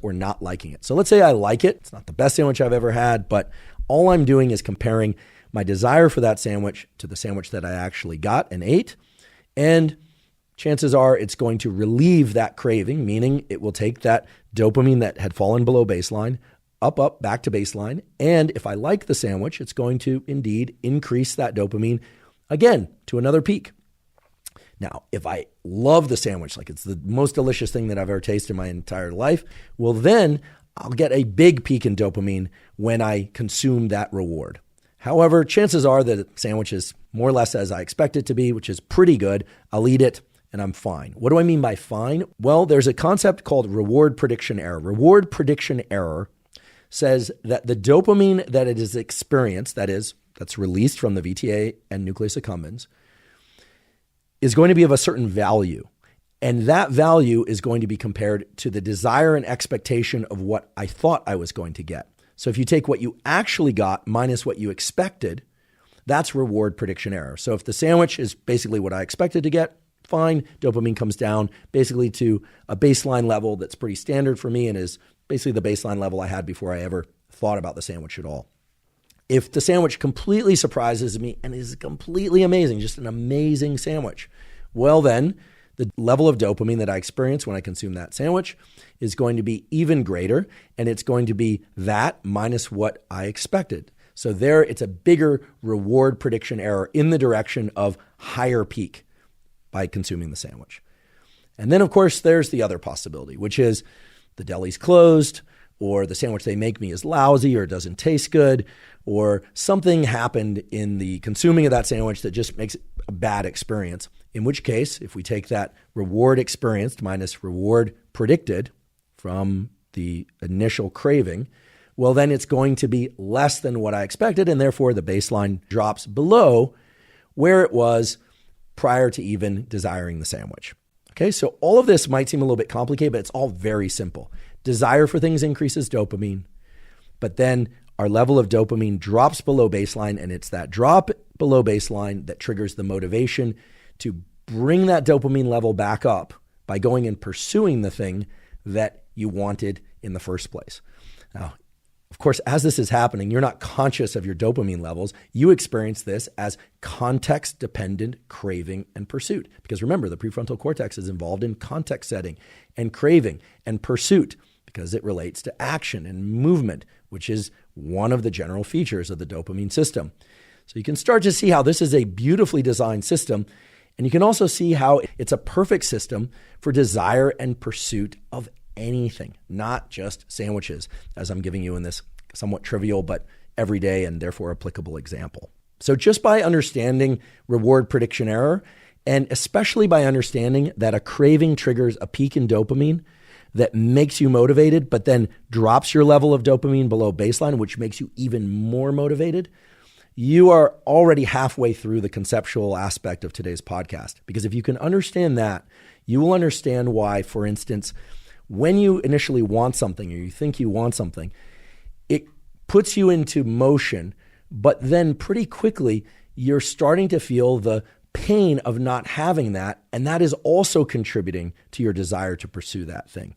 or not liking it. So let's say I like it. It's not the best sandwich I've ever had, but all I'm doing is comparing my desire for that sandwich to the sandwich that I actually got and ate. And chances are it's going to relieve that craving, meaning it will take that dopamine that had fallen below baseline up, back to baseline. And if I like the sandwich, it's going to indeed increase that dopamine again to another peak. Now, if I love the sandwich, like it's the most delicious thing that I've ever tasted in my entire life, well, then I'll get a big peak in dopamine when I consume that reward. However, chances are that the sandwich is more or less as I expect it to be, which is pretty good. I'll eat it and I'm fine. What do I mean by fine? Well, there's a concept called reward prediction error. Reward prediction error says that the dopamine that it is experienced, that's released from the VTA and nucleus accumbens, is going to be of a certain value. And that value is going to be compared to the desire and expectation of what I thought I was going to get. So if you take what you actually got minus what you expected, that's reward prediction error. So if the sandwich is basically what I expected to get, fine, dopamine comes down basically to a baseline level that's pretty standard for me and is basically the baseline level I had before I ever thought about the sandwich at all. If the sandwich completely surprises me and is completely amazing, just an amazing sandwich, well then, the level of dopamine that I experience when I consume that sandwich is going to be even greater, and it's going to be that minus what I expected. So there, it's a bigger reward prediction error in the direction of higher peak by consuming the sandwich. And then, of course, there's the other possibility, which is the deli's closed, or the sandwich they make me is lousy or doesn't taste good, or something happened in the consuming of that sandwich that just makes it a bad experience. In which case, if we take that reward experienced minus reward predicted from the initial craving, well, then it's going to be less than what I expected, and therefore the baseline drops below where it was prior to even desiring the sandwich. Okay, so all of this might seem a little bit complicated, but it's all very simple. Desire for things increases dopamine, but then our level of dopamine drops below baseline, and it's that drop below baseline that triggers the motivation to bring that dopamine level back up by going and pursuing the thing that you wanted in the first place. Now, of course, as this is happening, you're not conscious of your dopamine levels. You experience this as context-dependent craving and pursuit. Because remember, the prefrontal cortex is involved in context setting and craving and pursuit because it relates to action and movement, which is one of the general features of the dopamine system. So you can start to see how this is a beautifully designed system. And you can also see how it's a perfect system for desire and pursuit of anything, not just sandwiches, as I'm giving you in this somewhat trivial but everyday and therefore applicable example. So just by understanding reward prediction error, and especially by understanding that a craving triggers a peak in dopamine that makes you motivated, but then drops your level of dopamine below baseline, which makes you even more motivated, you are already halfway through the conceptual aspect of today's podcast. Because if you can understand that, you will understand why, for instance, when you initially want something or you think you want something, it puts you into motion, but then pretty quickly you're starting to feel the pain of not having that, and that is also contributing to your desire to pursue that thing.